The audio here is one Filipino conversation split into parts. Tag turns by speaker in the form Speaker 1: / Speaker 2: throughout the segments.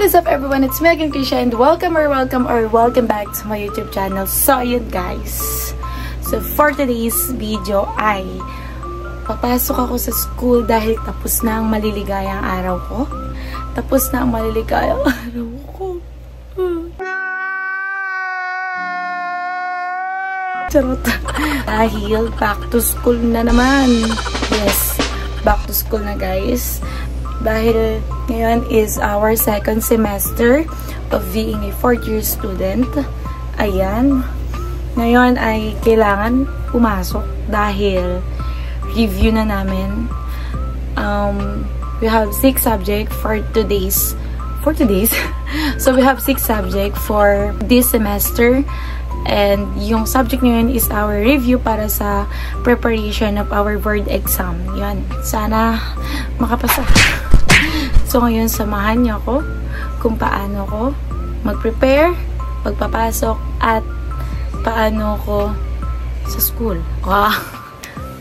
Speaker 1: What is up everyone? It's me again, Krisha, and welcome back to my YouTube channel. So ayun guys, so for today's video ay papasok ako sa school dahil tapos na ang maliligayang araw ko. Tapos na ang maliligayang araw ko. Charot. Dahil back to school na naman. Yes, back to school na guys. Dahil ngayon is our second semester of being a 4th year student. Ayan. Ngayon ay kailangan pumasok dahil review na namin. We have 6 subjects for today's. So we have 6 subjects for this semester. And yung subject ngayon is our review para sa preparation of our board exam. Yan. Sana makapasa. So ngayon, samahan niyo ako kung paano ko mag-prepare, magpapasok, at paano ko sa school. Wow.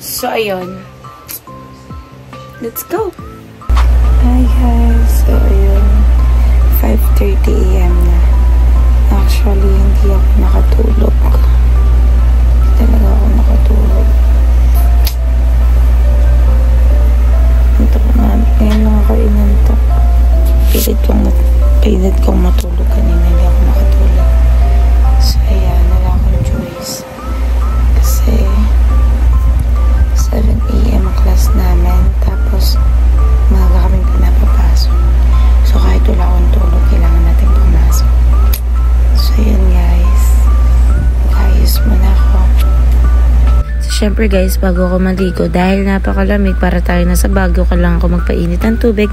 Speaker 1: So ayun. Let's go! Hi guys! So ayun, 5:30 AM na. Actually, hindi ako nakatulog. Talaga ako nakatulog. Antok na. Ngayon lang ako inantok. Pilit kong matulog kanina. Hindi ako nakatulog. So, ayan. Wala akong choice. Kasi 7 AM ang class namin. Tapos, maaga kaming pinapapasok. So, kahit wala akong tulog, kailangan natin pumasok. So, yun guys. Mag-ayos muna ako. So, syempre guys, bago ako maligo, dahil napakalamig, para tayo nasa Baguio, kailangan ko magpainit ng tubig.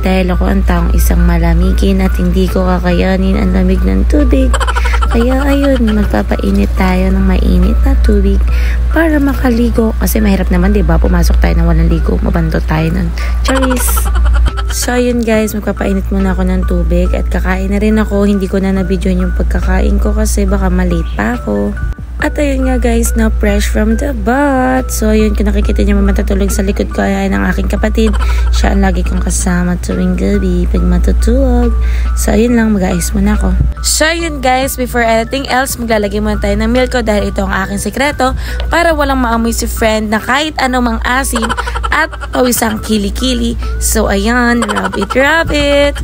Speaker 1: Dahil ako ang taong isang malamigin at hindi ko kakayanin ang lamig ng tubig. Kaya ayun, magpapainit tayo ng mainit na tubig para makaligo. Kasi mahirap naman, diba? Pumasok tayo na walang ligo. Mabando tayo nun. Charis! So, ayun guys, magpapainit muna ako ng tubig at kakain na rin ako. Hindi ko na na-video yung pagkakain ko kasi baka malate pa ako. At ayun nga guys, na fresh from the bath. So, ayun, kung nakikita niyo matatulog sa likod ko ay ng aking kapatid. Siya ang lagi kong kasama tuwing gabi pag matutulog. So, ayun lang, mag-ayos muna ako. So, ayun guys, before anything else, maglalagay muna tayo ng milk ko dahil ito ang aking sekreto para walang maamoy si friend na kahit anong mang asin at pawisang kili-kili. So, ayan, rub it.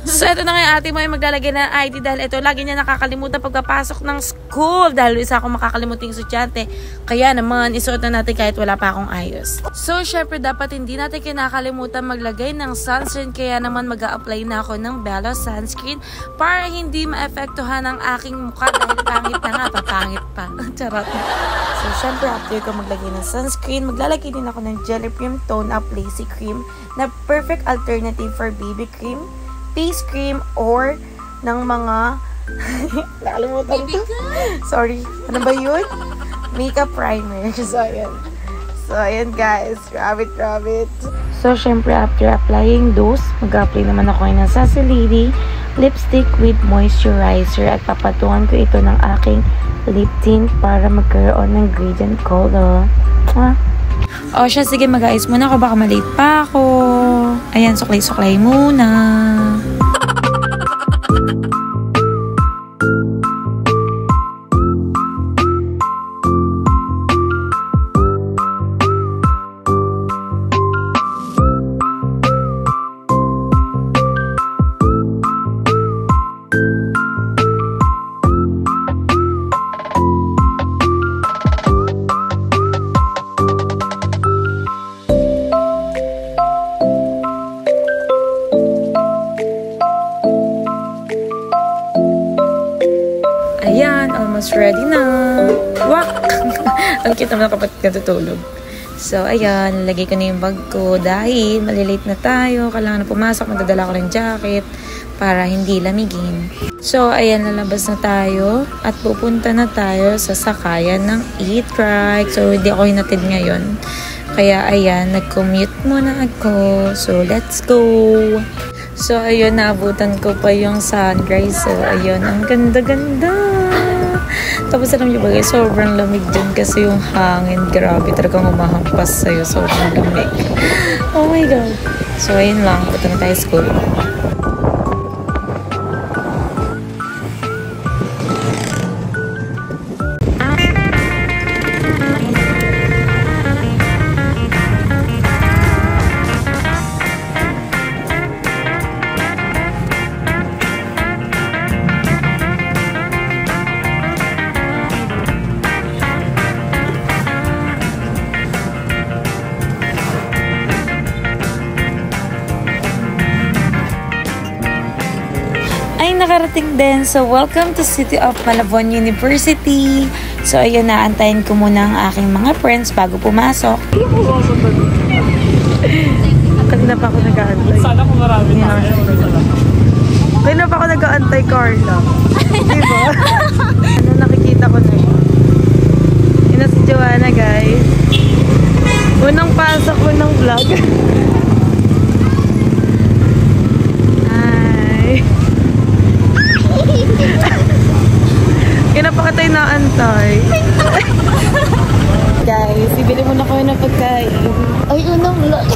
Speaker 1: So, ito na nga yung ate mo yung maglalagay ng ID dahil ito, lagi niya nakakalimutan pagpapasok ng school dahil isa akong makakalimuting estudyante. Kaya naman, isuot na natin kahit wala pa akong ayos. So, syempre, dapat hindi natin kinakalimutan maglagay ng sunscreen. Kaya naman, mag-a-apply na ako ng Bella sunscreen para hindi ma-efektuhan ang aking mukha dahil pangit na nga, papangit pa. Charot. So, syempre, after ko maglagay ng sunscreen, maglalagay din ako ng Jelly Cream Tone Up Lacy Cream na perfect alternative for BB cream, face cream, or ng mga nakalimutan ko. Sorry. Ano ba yun? Makeup primer. So, ayan guys. Grab it. So, syempre, after applying those, mag-apply naman ako ng Sassy Lady lipstick with moisturizer at papatungan ko ito ng aking lip tint para magkaroon ng gradient color. O siya, sige, mag-ayos muna ako. Baka malate pa ako. Ayan, suklay-suklay muna. Ayan, almost ready na. Wak! Ang cute naman ang kapatid na tutulog. So, ayan, lagay ko na yung bag ko dahil malilate na tayo. Kailangan na pumasok, magdadala ko ng jacket para hindi lamigin. So, ayan, lalabas na tayo at pupunta na tayo sa sakayan ng e-trike. So, hindi ako hinatid ngayon. Kaya, ayan, nag-commute muna ako. So, let's go! So, ayun, naabutan ko pa yung sunrise. So, ayun, ang ganda-ganda. Tapos, alam niyo ba guys, sobrang lamig dyan kasi yung hangin, grabe, talagang humahampas sa'yo. Sobrang lamig. Oh my God. So, ayun lang. Punta na tayo school. kaming nakarating din. So, welcome to City of Malabon University. So, ayun na. Antayin ko muna ang aking mga friends bago pumasok. Kanina pa ako nag-aantay.
Speaker 2: Sana kung marami tayo.
Speaker 1: Kanina pa ako nag-aantay, Carla. Diba? Ano nakikita ko na yun? Yun na si Joanna, guys. Unang pasok ko ng vlog. Kaya pa ka tayo naantay. Guys, ibili mo na kayo ng pagkain.
Speaker 3: Ay, unang vlog.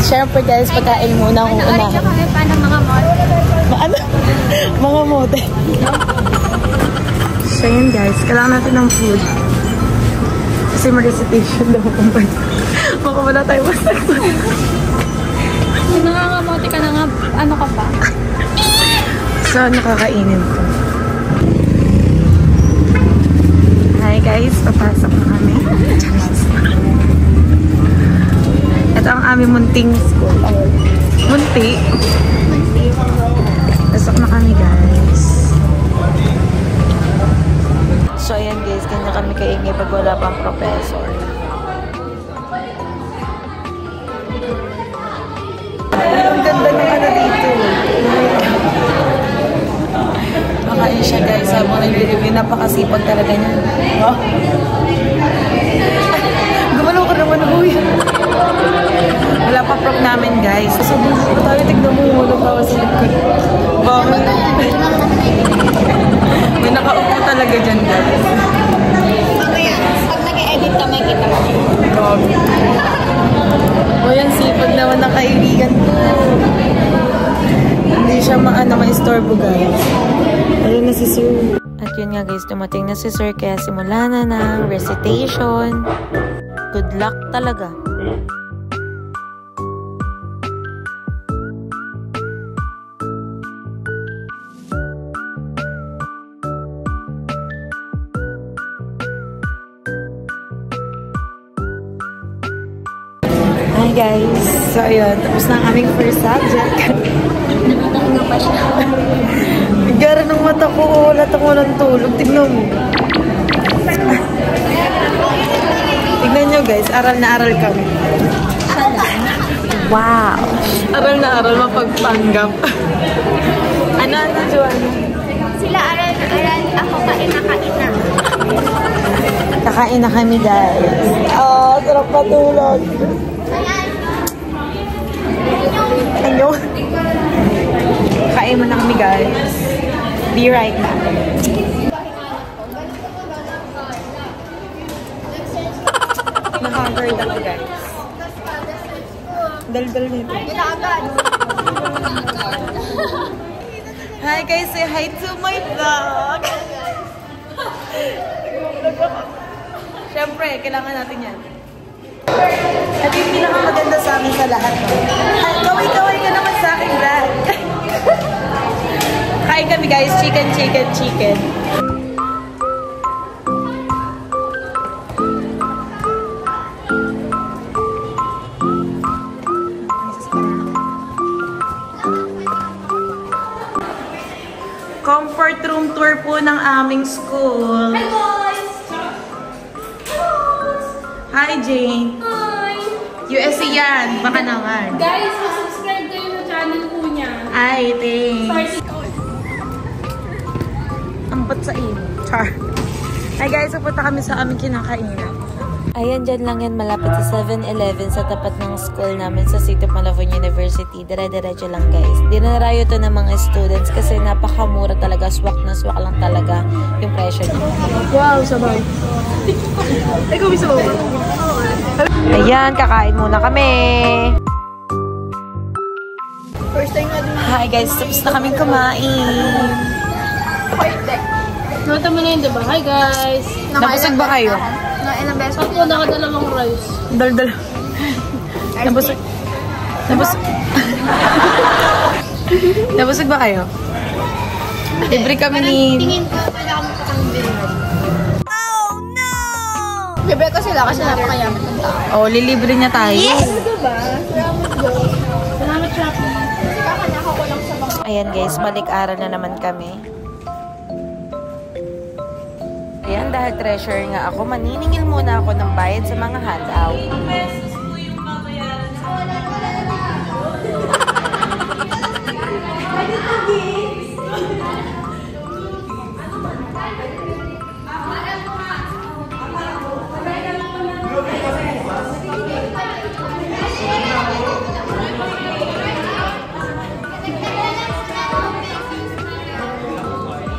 Speaker 1: Siyempre guys, pagkain muna ang uunahan.
Speaker 3: Nag-arrange kami pa ng mga model.
Speaker 1: Ano? Mga model. So yun guys, kailangan natin ng food. Kasi ma-recitation daw. Baka wala tayo basta.
Speaker 3: Nangangamote ka na nga, ano ka pa?
Speaker 1: So, nakakainin ko. Hi guys, papasok na kami. Ito ang aming munting school. Munti. Pasok na kami guys. So, ayan guys, ganyan kami kaingay pag wala pang professor. Ang ganda ng ano dito. Makain siya guys, habang nag-review, napakasipag talaga niya. Oh. Gumalaw ka naman, uy. Wala pa prop namin guys. So, buso tayo, tignan mo yung ulo pa sa likod. Bakit? May nakaupo talaga dyan guys.
Speaker 3: Pag nag-edit ka, may kita mo.
Speaker 1: O yan, sipag naman ng kaibigan ko. Hindi siya ma-istorbo guys. Ayun na si Sir. At yun nga guys, dumating na si Sir kaya simula na ng recitation. Good luck talaga. Hi guys! So ayun, tapos na ang aming first subject.
Speaker 3: Nakatahinga pa siya.
Speaker 1: Gara ng mata ko, wala akong walang tulog. Tignan mo. Tignan nyo guys, aral na aral kami. Wow! Aral na aral, mapagpanggap. Ano, Joanna?
Speaker 3: Sila aral, ako kain na.
Speaker 1: Kakain na kami guys. Oh, sarap patulog. Ano? Kain mo na kami guys. Be right back. Naka-guard ako guys. Dal-dal nito. Hi guys, say hi to my vlog. Siyempre, kailangan natin yan. At yung pinakamaganda sa akin sa lahat. Kaway-kaway ka naman sa akin, Brad. Kain kami guys, chicken. Comfort room tour po ng aming school.
Speaker 3: Hi boys!
Speaker 1: Hi Jane.
Speaker 3: Hi!
Speaker 1: USC yan, baka naman.
Speaker 3: Guys, subscribe kayo sa channel po niya.
Speaker 1: Ay, thanks. Ang bat sa iyo. Char. Hi guys, pupunta kami sa aming kinakainan. Ayan, dyan lang yan. Malapit sa 7-Eleven sa tapat ng school namin sa City of Malabon University. Dire-diretso lang guys. Dinarayo to ng mga students kasi napakamura talaga. Swak na swak lang talaga yung presyo niya. Wow, sabay. Ikaw may sabay. Ayan, kakain muna kami.
Speaker 3: First time na din.
Speaker 1: Hi guys, tapos na kaming kumain.
Speaker 3: Nota mo na yun, diba? Hi guys!
Speaker 1: Nabusog ba kayo?
Speaker 3: Ilang beses? Ako, nakadalawang rice.
Speaker 1: Dal-dal. Nabusog. Nabusog ba kayo? Libre kami ni...
Speaker 3: Tingin ko, kailangan mo pa kami bilhin. Oh no! Libre ko sila kasi napakayaman ng tao.
Speaker 1: Oh, lilibre niya tayo.
Speaker 3: Yes! Diba? Salamat, Shopee. Kasi kakanya ko lang sa
Speaker 1: Ayan guys, balik-aral na naman kami. Ayan, dahil treasurer nga ako, maniningil muna ako ng bayad sa mga handout.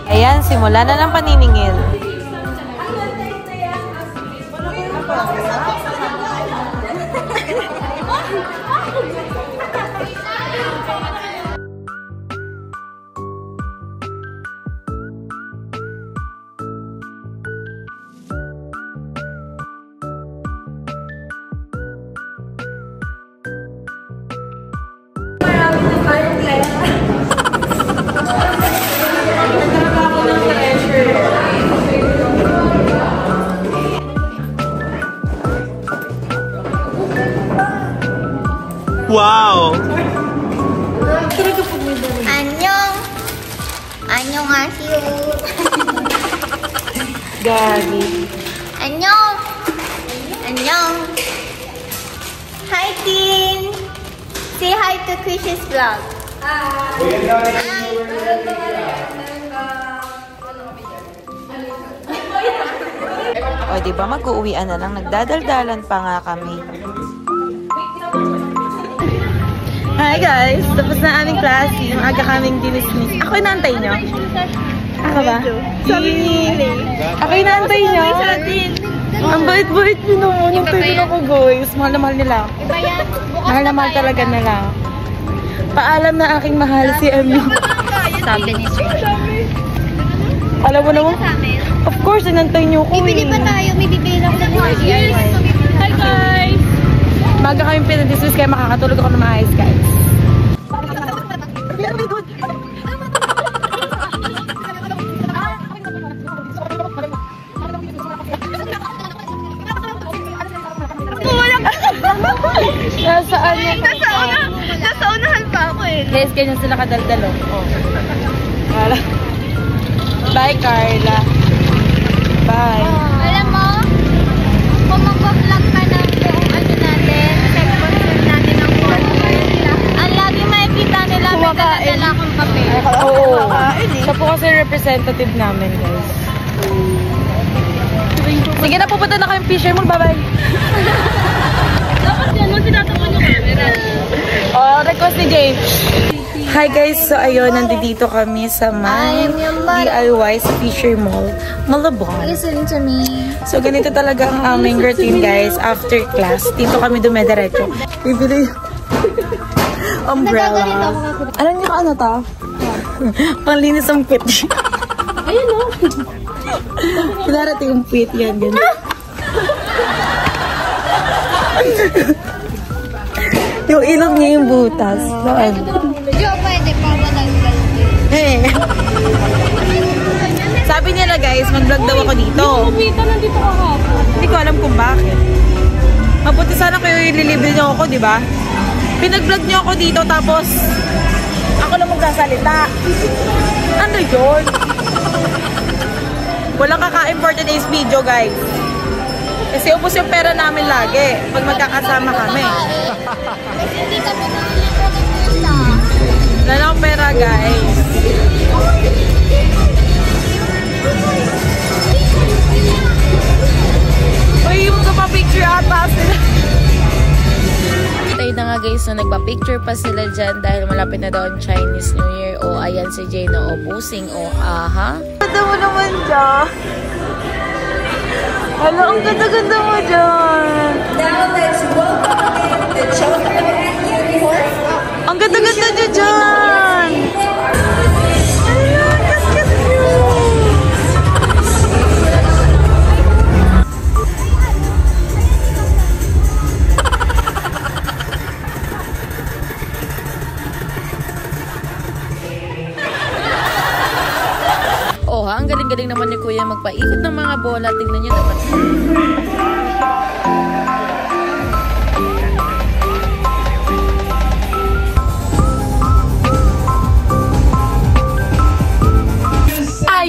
Speaker 1: Ayan, simula na ng paniningil.
Speaker 2: Wow!
Speaker 3: Annyeong! Annyeonghaseyo!
Speaker 1: Gagi.
Speaker 3: Annyeong! Annyeong! Hi, Tin! Say hi to Krish's vlog. Hi!
Speaker 1: O, diba mag-uuwian na lang. Nagdadaldalan pa nga kami. Hi guys! Tapos na aming klase. Maaga kaming dinismiss. Ako inaantay nyo? Ako ba?
Speaker 3: Sabi ni
Speaker 1: Ako inaantay nyo? Ang bait-bait nyo naman. Yung tayo ako guys. Mahal na mahal nila.
Speaker 3: Iba yan.
Speaker 1: Mahal na mahal talaga nila. Paalam na aking mahal si Emmy.
Speaker 3: Sabi ni Sir.
Speaker 1: Alam mo naman? Of course, inantay nyo ko
Speaker 3: Bibili pa tayo. May bibili ako ng mga DIY.
Speaker 1: Hi guys! Maga kami pinadismiss kaya makakatulog ako ng maayos guys. Nasaan yung
Speaker 3: Nasa unahan pa ako eh.
Speaker 1: guys, ganyan sila kadaldalo. Oh. Bye, Carla. Bye.
Speaker 3: Alam mo, kung mag-vlog ka ng buong ano natin, segment natin ng ang lagi makikita nila may dala-dala akong papel.
Speaker 1: Oo. Siya po kasi representative namin, guys. Sige na, pupunta na kayong Fisher Mall. Bye-bye.
Speaker 3: Dapat yan, nung tinatapan yung camera.
Speaker 1: Oh, request ni Jay. Hi guys, so ayun, nandito kami sa may DIY sa Fisher Mall, Malabon.
Speaker 3: Listen to me.
Speaker 1: So ganito talaga ang aming routine guys, after class. Dito kami dumediretso. Bibili umbrella. Alam niyo kung ano to? Panglinis ang pit. Ayun o. Pinarating yung pit yan. Ganun. Yung ilog niya yung butas. Doon.
Speaker 3: Jo, pwede pa matanggal.
Speaker 1: Eh. Sabi nila guys, mag-vlog daw ako dito.
Speaker 3: Kumita nandito kahapon.
Speaker 1: Hindi ko alam kung bakit. Mabuti sana kayo ililibre niyo ako, di ba? Pinag-vlog niyo ako dito tapos ako lang magsasalita. Ano yun? Walang kakain for today's video guys. Kasi ubos yung pera namin lagi pag magkakasama kami.
Speaker 3: Kasi hindi kami nalilito ng pizza.
Speaker 1: Wala lang pera guys. Uy, yung magpapicture ata sila. Tayo na nga guys, so nagpa-picture pa sila dyan dahil malapit na daw ang Chinese New Year. O ayan si Jay na pusing. O aha. Ganda mo naman dyan. Hala, ang ganda-ganda mo dyan.
Speaker 4: Now let's welcome the children and uniform.
Speaker 1: Ang ganda-ganda nyo dyan. Hala, kaskas nyo. Oh ha, ang galing-galing naman ni Kuya magpaikot ng mga bola. Tingnan nyo naman.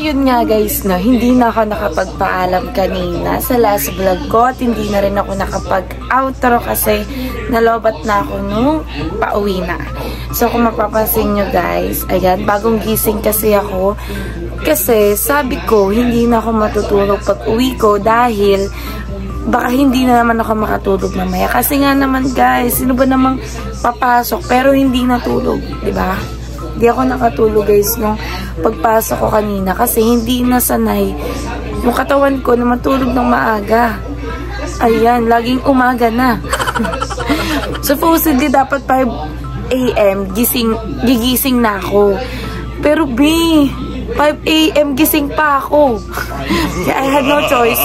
Speaker 1: ayun nga guys, no, hindi na ako nakapagpaalam kanina sa last vlog ko at hindi na rin ako nakapag-outro kasi nalobat na ako nung pauwi na. So kung mapapansin nyo guys, ayan, bagong gising kasi ako. Kasi sabi ko, hindi na ako matutulog pag uwi ko dahil baka hindi na naman ako makatulog mamaya. Kasi nga naman guys, sino ba namang papasok pero hindi natulog, diba? Hindi ako nakatulog guys nung pagpasok ko kanina kasi hindi nasanay yung katawan ko na matulog ng maaga. Ayan, laging umaga na. Supposedly dapat 5 AM gigising na ako. Pero B, 5 AM gising pa ako. Kaya I had no choice.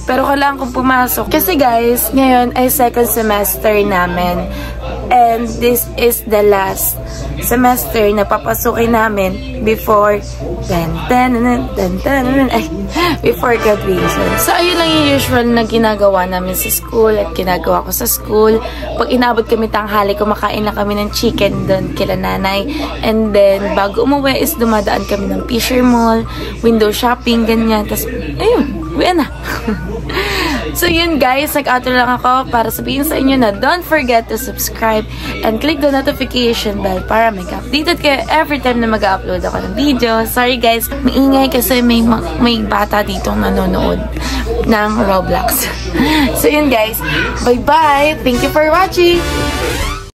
Speaker 1: Pero kailangan kong pumasok. Kasi guys, ngayon ay second semester namin. And this is the last semester na papasukin namin before before graduation. So, ayun lang yung usual na ginagawa namin sa school at ginagawa ko sa school. Pag inabot kami tanghali, kumakain na kami ng chicken doon kila nanay. And then, bago umuwi is dumadaan kami ng Fisher Mall, window shopping, ganyan. Tapos, ayun, uwi na. So yun guys, nag-outro lang ako para sabihin sa inyo na don't forget to subscribe and click the notification bell para mag-updated kayo every time na mag-upload ako ng video. Sorry guys, maingay kasi may bata ditong nanonood ng Roblox. So yun guys, bye-bye! Thank you for watching!